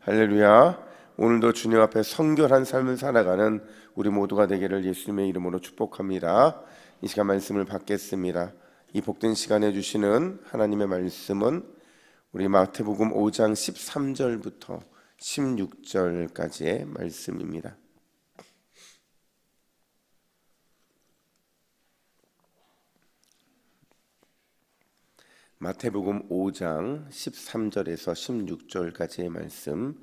할렐루야. 오늘도 주님 앞에 성결한 삶을 살아가는 우리 모두가 되기를 예수님의 이름으로 축복합니다. 이 시간 말씀을 받겠습니다. 이 복된 시간에 주시는 하나님의 말씀은 우리 마태복음 5장 13절부터 16절까지의 말씀입니다. 마태복음 5장 13절에서 16절까지의 말씀,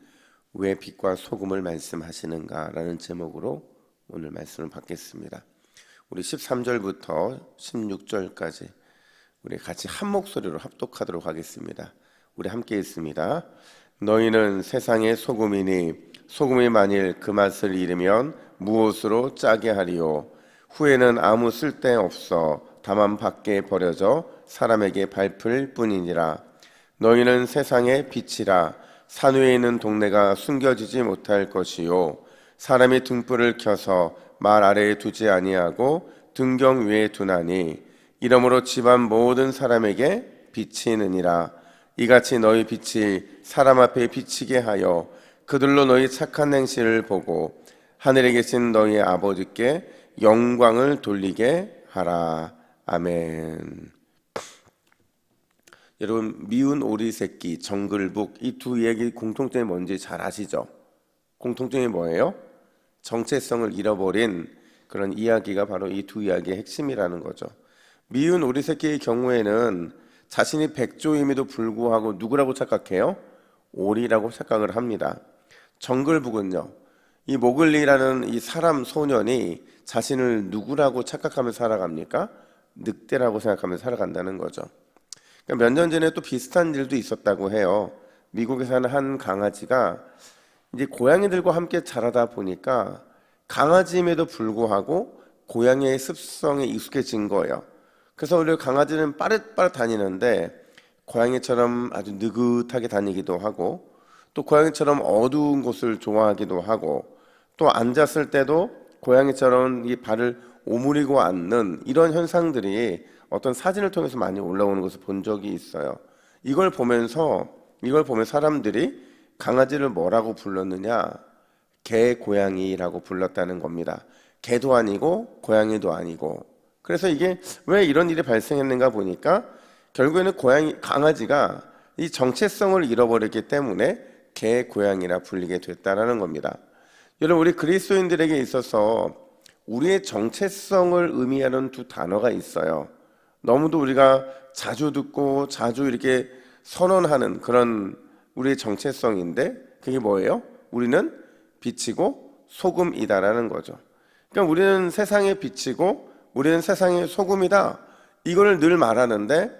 왜 빛과 소금을 말씀하시는가 라는 제목으로 오늘 말씀을 받겠습니다. 우리 13절부터 16절까지 우리 같이 한 목소리로 합독하도록 하겠습니다. 우리 함께 읽습니다. 너희는 세상의 소금이니 소금이 만일 그 맛을 잃으면 무엇으로 짜게 하리요? 후에는 아무 쓸데없어 다만 밖에 버려져 사람에게 밟힐 뿐이니라. 너희는 세상의 빛이라. 산 위에 있는 동네가 숨겨지지 못할 것이요, 사람이 등불을 켜서 말 아래에 두지 아니하고 등경 위에 두나니 이러므로 집안 모든 사람에게 비치느니라. 이같이 너희 빛이 사람 앞에 비치게 하여 그들로 너희 착한 행실을 보고 하늘에 계신 너희 아버지께 영광을 돌리게 하라. 아멘. 여러분, 미운 오리 새끼, 정글북, 이 두 이야기 공통점이 뭔지 잘 아시죠? 공통점이 뭐예요? 정체성을 잃어버린 그런 이야기가 바로 이 두 이야기의 핵심이라는 거죠. 미운 오리 새끼의 경우에는 자신이 백조임에도 불구하고 누구라고 착각해요? 오리라고 착각을 합니다. 정글북은요, 이 모글리라는 이 사람 소년이 자신을 누구라고 착각하며 살아갑니까? 늑대라고 생각하며 살아간다는 거죠. 몇 년 전에 또 비슷한 일도 있었다고 해요. 미국에 사는 한 강아지가 이제 고양이들과 함께 자라다 보니까 강아지임에도 불구하고 고양이의 습성에 익숙해진 거예요. 그래서 원래 강아지는 빠릿빠릿 다니는데 고양이처럼 아주 느긋하게 다니기도 하고, 또 고양이처럼 어두운 곳을 좋아하기도 하고, 또 앉았을 때도 고양이처럼 이 발을 오므리고 앉는 이런 현상들이 어떤 사진을 통해서 많이 올라오는 것을 본 적이 있어요. 이걸 보면서 사람들이 강아지를 뭐라고 불렀느냐? 개고양이라고 불렀다는 겁니다. 개도 아니고 고양이도 아니고. 그래서 이게 왜 이런 일이 발생했는가 보니까 결국에는 강아지가 이 정체성을 잃어버렸기 때문에 개고양이라 불리게 됐다는 겁니다. 여러분, 우리 그리스도인들에게 있어서 우리의 정체성을 의미하는 두 단어가 있어요. 너무도 우리가 자주 듣고 자주 이렇게 선언하는 그런 우리의 정체성인데, 그게 뭐예요? 우리는 빛이고 소금이다라는 거죠. 그러니까 우리는 세상의 빛이고 우리는 세상의 소금이다, 이걸 늘 말하는데,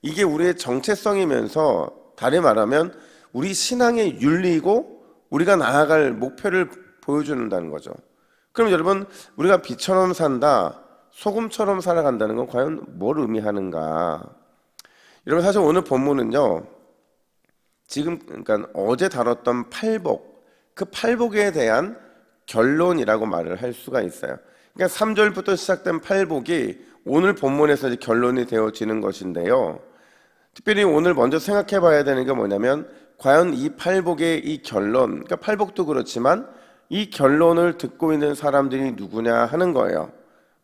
이게 우리의 정체성이면서 다시 말하면 우리 신앙의 윤리이고 우리가 나아갈 목표를 보여준다는 거죠. 그럼 여러분, 우리가 빛처럼 산다, 소금처럼 살아간다는 건 과연 뭘 의미하는가? 여러분, 사실 오늘 본문은요, 그러니까 어제 다뤘던 팔복, 그 팔복에 대한 결론이라고 말을 할 수가 있어요. 그러니까 3절부터 시작된 팔복이 오늘 본문에서 이제 결론이 되어지는 것인데요. 특별히 오늘 먼저 생각해 봐야 되는 게 뭐냐면, 과연 이 팔복의 이 결론, 그러니까 팔복도 그렇지만 이 결론을 듣고 있는 사람들이 누구냐 하는 거예요.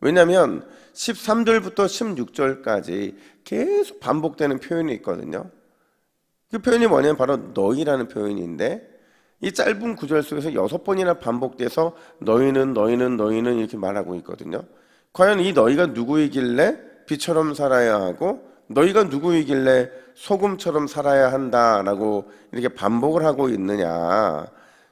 왜냐하면 13절부터 16절까지 계속 반복되는 표현이 있거든요. 그 표현이 뭐냐면 바로 너희라는 표현인데, 이 짧은 구절 속에서 6번이나 반복돼서 너희는 이렇게 말하고 있거든요. 과연 이 너희가 누구이길래 빛처럼 살아야 하고, 너희가 누구이길래 소금처럼 살아야 한다라고 이렇게 반복을 하고 있느냐.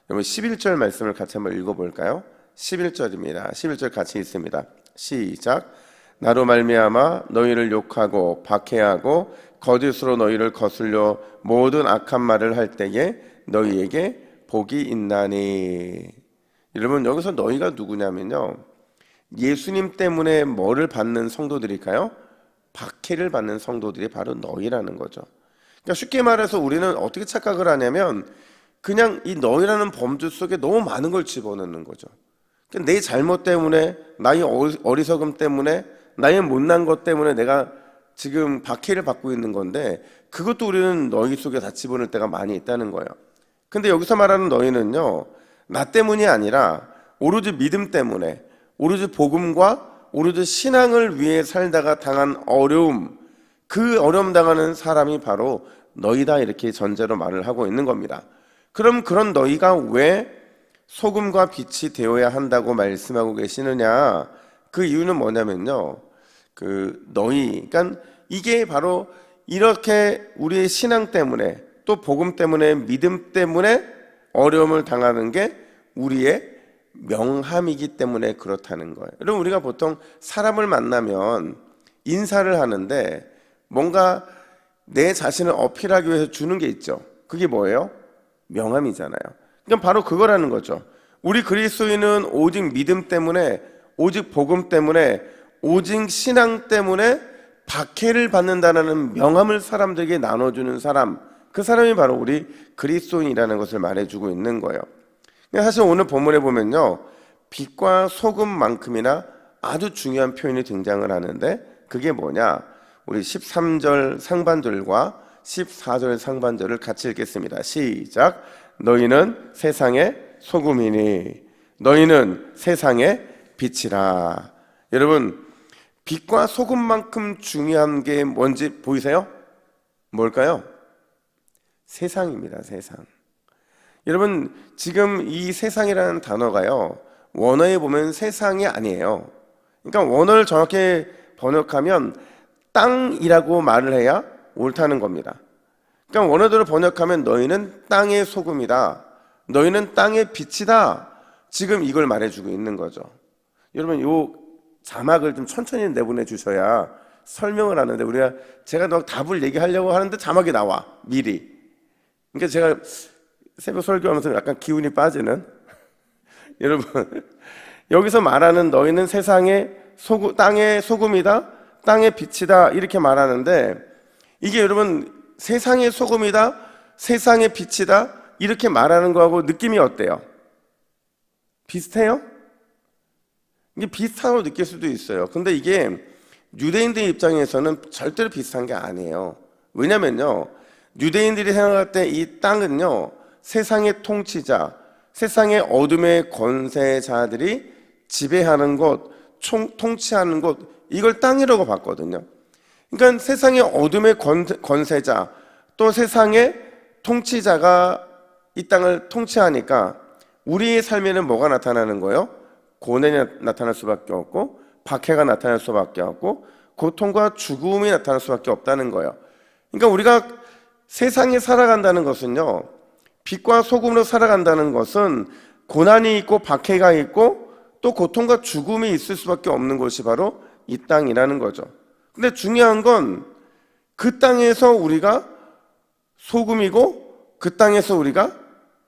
여러분, 11절 말씀을 같이 한번 읽어볼까요? 11절입니다. 11절 같이 읽습니다. 시작. 나로 말미암아 너희를 욕하고 박해하고 거짓으로 너희를 거슬려 모든 악한 말을 할 때에 너희에게 복이 있나니. 여러분, 여기서 너희가 누구냐면요, 예수님 때문에 뭐를 받는 성도들일까요? 박해를 받는 성도들이 바로 너희라는 거죠. 그러니까 쉽게 말해서 우리는 어떻게 착각을 하냐면, 그냥 이 너희라는 범주 속에 너무 많은 걸 집어넣는 거죠. 내 잘못 때문에, 나의 어리석음 때문에, 나의 못난 것 때문에 내가 지금 박해를 받고 있는 건데, 그것도 우리는 너희 속에 다 집어넣을 때가 많이 있다는 거예요. 근데 여기서 말하는 너희는요, 나 때문이 아니라 오로지 믿음 때문에, 오로지 복음과 오로지 신앙을 위해 살다가 당한 어려움, 그 어려움 당하는 사람이 바로 너희다, 이렇게 전제로 말을 하고 있는 겁니다. 그럼 그런 너희가 왜 소금과 빛이 되어야 한다고 말씀하고 계시느냐? 그 이유는 뭐냐면요, 그러니까 이게 바로 이렇게 우리의 신앙 때문에, 또 복음 때문에, 믿음 때문에 어려움을 당하는 게 우리의 명함이기 때문에 그렇다는 거예요. 여러분, 우리가 보통 사람을 만나면 인사를 하는데 뭔가 내 자신을 어필하기 위해서 주는 게 있죠. 그게 뭐예요? 명함이잖아요. 그러니까 바로 그거라는 거죠. 우리 그리스도인은 오직 믿음 때문에, 오직 복음 때문에, 오직 신앙 때문에 박해를 받는다는 명함을 사람들에게 나눠주는 사람, 그 사람이 바로 우리 그리스도인이라는 것을 말해주고 있는 거예요. 사실 오늘 본문에 보면요, 빛과 소금만큼이나 아주 중요한 표현이 등장을 하는데, 그게 뭐냐? 우리 13절 상반절과 14절 상반절을 같이 읽겠습니다. 시작. 너희는 세상의 소금이니 너희는 세상의 빛이라. 여러분, 빛과 소금만큼 중요한 게 뭔지 보이세요? 뭘까요? 세상입니다. 세상. 여러분, 지금 이 세상이라는 단어가요, 원어에 보면 세상이 아니에요. 그러니까 원어를 정확히 번역하면 땅이라고 말을 해야 옳다는 겁니다. 그러니까 원어대로 번역하면 너희는 땅의 소금이다, 너희는 땅의 빛이다, 지금 이걸 말해주고 있는 거죠. 여러분, 요 자막을 좀 천천히 내보내 주셔야 설명을 하는데, 제가 막 답을 얘기하려고 하는데 자막이 나와 미리. 그러니까 제가 새벽 설교하면서 약간 기운이 빠지는 여러분, 여기서 말하는 너희는 세상의 땅의 소금이다, 땅의 빛이다, 이렇게 말하는데, 이게 여러분 세상의 소금이다, 세상의 빛이다, 이렇게 말하는 거하고 느낌이 어때요? 비슷해요? 이게 비슷하다고 느낄 수도 있어요. 근데 이게 유대인들 입장에서는 절대로 비슷한 게 아니에요. 왜냐면요, 유대인들이 생각할 때 이 땅은요, 세상의 통치자, 세상의 어둠의 권세자들이 지배하는 곳, 통치하는 곳, 이걸 땅이라고 봤거든요. 그러니까 세상의 어둠의 권세자, 또 세상의 통치자가 이 땅을 통치하니까 우리의 삶에는 뭐가 나타나는 거예요? 고난이 나타날 수밖에 없고, 박해가 나타날 수밖에 없고, 고통과 죽음이 나타날 수밖에 없다는 거예요. 그러니까 우리가 세상에 살아간다는 것은요, 빛과 소금으로 살아간다는 것은 고난이 있고 박해가 있고 또 고통과 죽음이 있을 수밖에 없는 것이 바로 이 땅이라는 거죠. 근데 중요한 건 그 땅에서 우리가 소금이고 그 땅에서 우리가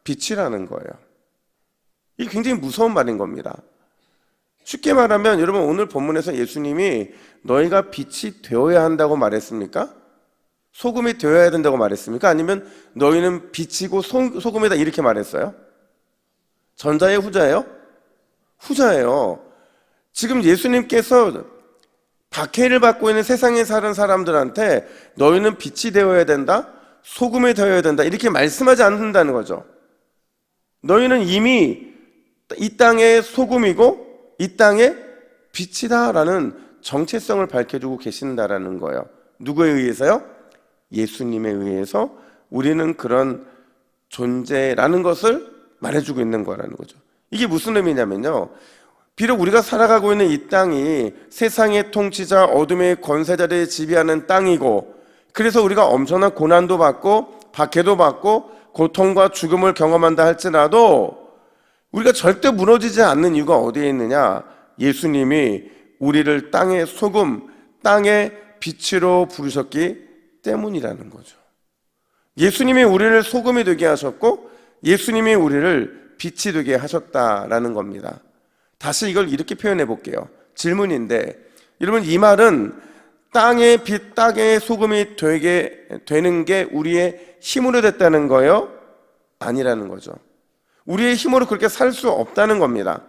빛이라는 거예요. 이게 굉장히 무서운 말인 겁니다. 쉽게 말하면, 여러분, 오늘 본문에서 예수님이 너희가 빛이 되어야 한다고 말했습니까? 소금이 되어야 된다고 말했습니까? 아니면 너희는 빛이고 소금이다, 이렇게 말했어요? 전자예요, 후자예요? 후자예요. 지금 예수님께서 박해를 받고 있는 세상에 사는 사람들한테 너희는 빛이 되어야 된다, 소금이 되어야 된다, 이렇게 말씀하지 않는다는 거죠. 너희는 이미 이 땅의 소금이고 이 땅의 빛이다라는 정체성을 밝혀주고 계신다라는 거예요. 누구에 의해서요? 예수님에 의해서 우리는 그런 존재라는 것을 말해주고 있는 거라는 거죠. 이게 무슨 의미냐면요, 비록 우리가 살아가고 있는 이 땅이 세상의 통치자, 어둠의 권세자들이 지배하는 땅이고, 그래서 우리가 엄청난 고난도 받고 박해도 받고 고통과 죽음을 경험한다 할지라도 우리가 절대 무너지지 않는 이유가 어디에 있느냐? 예수님이 우리를 땅의 소금, 땅의 빛으로 부르셨기 때문이라는 거죠. 예수님이 우리를 소금이 되게 하셨고 예수님이 우리를 빛이 되게 하셨다라는 겁니다. 다시 이걸 이렇게 표현해 볼게요. 질문인데, 여러분, 이 말은 땅의 빛, 땅의 소금이 되는 게 우리의 힘으로 됐다는 거예요? 아니라는 거죠. 우리의 힘으로 그렇게 살 수 없다는 겁니다.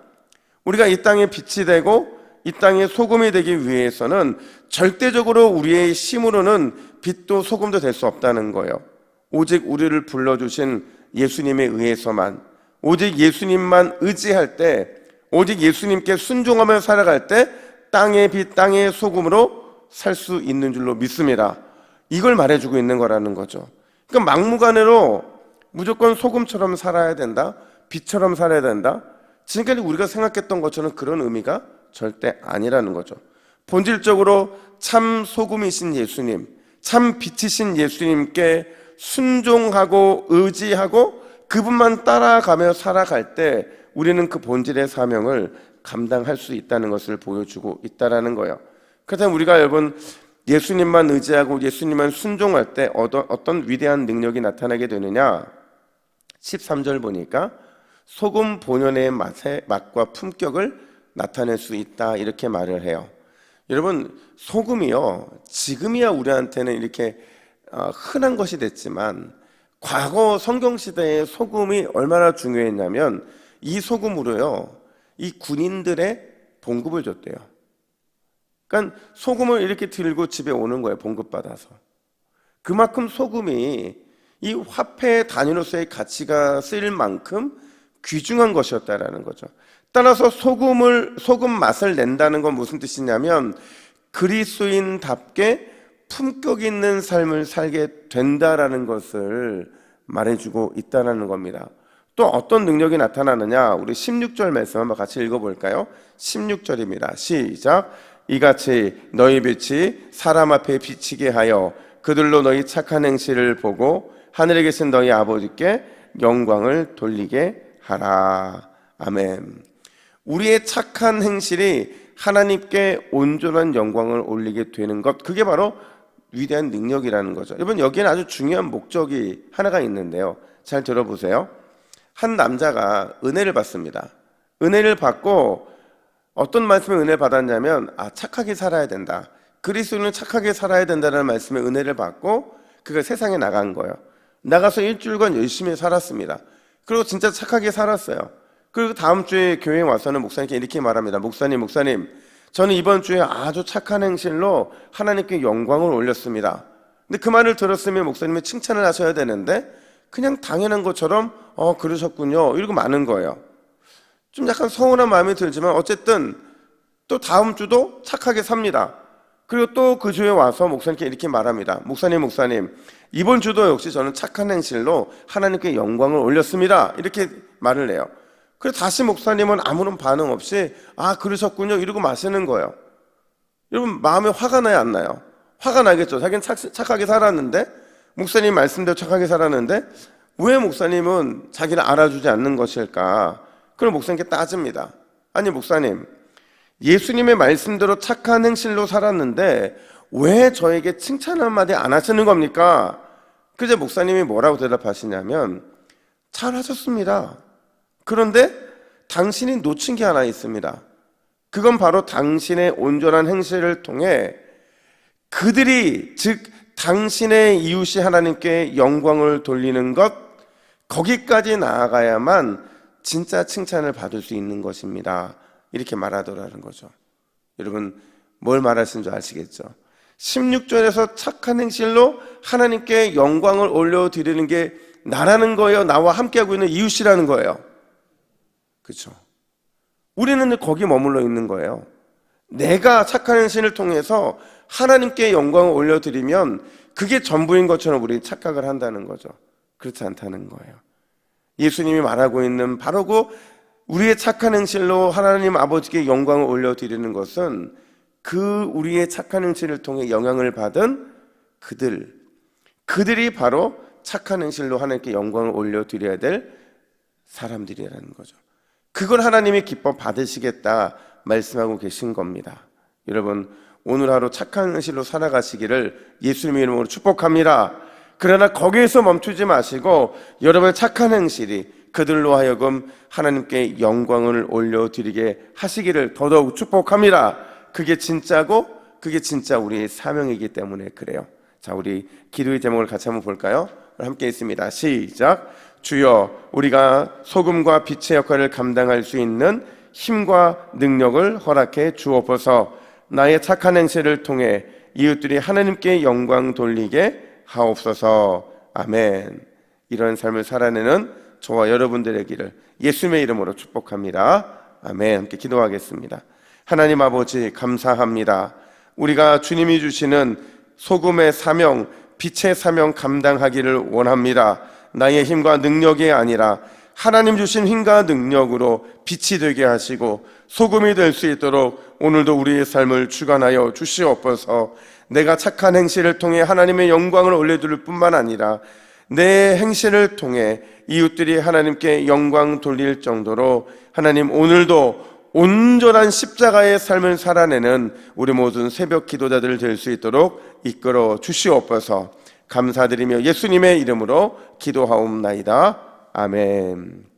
우리가 이 땅의 빛이 되고 이 땅의 소금이 되기 위해서는 절대적으로 우리의 힘으로는 빛도 소금도 될 수 없다는 거예요. 오직 우리를 불러주신 예수님에 의해서만, 오직 예수님만 의지할 때, 오직 예수님께 순종하며 살아갈 때 땅의 빛, 땅의 소금으로 살 수 있는 줄로 믿습니다. 이걸 말해주고 있는 거라는 거죠. 그러니까 막무가내로 무조건 소금처럼 살아야 된다, 빛처럼 살아야 된다, 지금까지 우리가 생각했던 것처럼 그런 의미가 절대 아니라는 거죠. 본질적으로 참 소금이신 예수님, 참 빛이신 예수님께 순종하고 의지하고 그분만 따라가며 살아갈 때 우리는 그 본질의 사명을 감당할 수 있다는 것을 보여주고 있다는 거예요. 그렇다면 우리가 여러분 예수님만 의지하고 예수님만 순종할 때 어떤 위대한 능력이 나타나게 되느냐? 13절 보니까 소금 본연의 맛과 품격을 나타낼 수 있다, 이렇게 말을 해요. 여러분, 소금이요, 지금이야 우리한테는 이렇게 흔한 것이 됐지만 과거 성경시대에 소금이 얼마나 중요했냐면 이 소금으로요, 이 군인들의 봉급을 줬대요. 그러니까 소금을 이렇게 들고 집에 오는 거예요, 봉급받아서. 그만큼 소금이 이 화폐 단위로서의 가치가 쓰일 만큼 귀중한 것이었다라는 거죠. 따라서 소금 맛을 낸다는 건 무슨 뜻이냐면 그리스도인답게 품격 있는 삶을 살게 된다라는 것을 말해주고 있다는 겁니다. 또 어떤 능력이 나타나느냐? 우리 16절 말씀 한번 같이 읽어볼까요? 16절입니다. 시작. 이같이 너희 빛이 사람 앞에 비치게 하여 그들로 너희 착한 행실을 보고 하늘에 계신 너희 아버지께 영광을 돌리게 하라. 아멘. 우리의 착한 행실이 하나님께 온전한 영광을 올리게 되는 것, 그게 바로 위대한 능력이라는 거죠. 여러분, 여기에는 아주 중요한 목적이 하나가 있는데요, 잘 들어보세요. 한 남자가 은혜를 받습니다. 은혜를 받고 어떤 말씀에 은혜를 받았냐면 착하게 살아야 된다, 그리스도는 착하게 살아야 된다는 말씀에 은혜를 받고 그가 세상에 나간 거예요. 나가서 일주일간 열심히 살았습니다. 그리고 진짜 착하게 살았어요. 그리고 다음 주에 교회에 와서는 목사님께 이렇게 말합니다. 목사님, 저는 이번 주에 아주 착한 행실로 하나님께 영광을 올렸습니다. 근데 그 말을 들었으면 목사님이 칭찬을 하셔야 되는데 그냥 당연한 것처럼 그러셨군요, 이러고 마는 거예요. 좀 약간 서운한 마음이 들지만 어쨌든 또 다음 주도 착하게 삽니다. 그리고 또 그 주에 와서 목사님께 이렇게 말합니다. 목사님, 이번 주도 역시 저는 착한 행실로 하나님께 영광을 올렸습니다, 이렇게 말을 해요. 그래서 다시 목사님은 아무런 반응 없이 그러셨군요, 이러고 마시는 거예요. 여러분, 마음에 화가 나요, 안 나요? 화가 나겠죠. 자기는 착하게 살았는데, 목사님 말씀대로 착하게 살았는데 왜 목사님은 자기를 알아주지 않는 것일까? 그럼 목사님께 따집니다. 아니, 목사님, 예수님의 말씀대로 착한 행실로 살았는데 왜 저에게 칭찬 한마디 안 하시는 겁니까? 그제 목사님이 뭐라고 대답하시냐면 잘하셨습니다. 그런데 당신이 놓친 게 하나 있습니다. 그건 바로 당신의 온전한 행실을 통해 그들이, 즉 당신의 이웃이 하나님께 영광을 돌리는 것, 거기까지 나아가야만 진짜 칭찬을 받을 수 있는 것입니다, 이렇게 말하더라는 거죠. 여러분, 뭘 말하시는 줄 아시겠죠? 16절에서 착한 행실로 하나님께 영광을 올려드리는 게 나라는 거예요, 나와 함께하고 있는 이웃이라는 거예요. 그렇죠? 우리는 거기 머물러 있는 거예요. 내가 착한 행실을 통해서 하나님께 영광을 올려드리면 그게 전부인 것처럼 우리는 착각을 한다는 거죠. 그렇지 않다는 거예요. 예수님이 말하고 있는 바로 그 우리의 착한 행실로 하나님 아버지께 영광을 올려드리는 것은 그 우리의 착한 행실을 통해 영향을 받은 그들이 바로 착한 행실로 하나님께 영광을 올려드려야 될 사람들이라는 거죠. 그걸 하나님이 기뻐 받으시겠다 말씀하고 계신 겁니다. 여러분, 오늘 하루 착한 행실로 살아가시기를 예수님의 이름으로 축복합니다. 그러나 거기에서 멈추지 마시고 여러분의 착한 행실이 그들로 하여금 하나님께 영광을 올려드리게 하시기를 더더욱 축복합니다. 그게 진짜고 그게 진짜 우리의 사명이기 때문에 그래요. 자, 우리 기도의 제목을 같이 한번 볼까요? 함께 있습니다. 시작. 주여, 우리가 소금과 빛의 역할을 감당할 수 있는 힘과 능력을 허락해 주옵소서. 나의 착한 행실을 통해 이웃들이 하나님께 영광 돌리게 하옵소서. 아멘. 이런 삶을 살아내는 저와 여러분들 되기를 예수님의 이름으로 축복합니다. 아멘. 함께 기도하겠습니다. 하나님 아버지 감사합니다. 우리가 주님이 주시는 소금의 사명, 빛의 사명 감당하기를 원합니다. 나의 힘과 능력이 아니라 하나님 주신 힘과 능력으로 빛이 되게 하시고 소금이 될 수 있도록 오늘도 우리의 삶을 주관하여 주시옵소서. 내가 착한 행실을 통해 하나님의 영광을 올려드릴 뿐만 아니라 내 행실을 통해 이웃들이 하나님께 영광 돌릴 정도로 하나님 오늘도 온전한 십자가의 삶을 살아내는 우리 모든 새벽 기도자들 될 수 있도록 이끌어 주시옵소서. 감사드리며 예수님의 이름으로 기도하옵나이다. 아멘.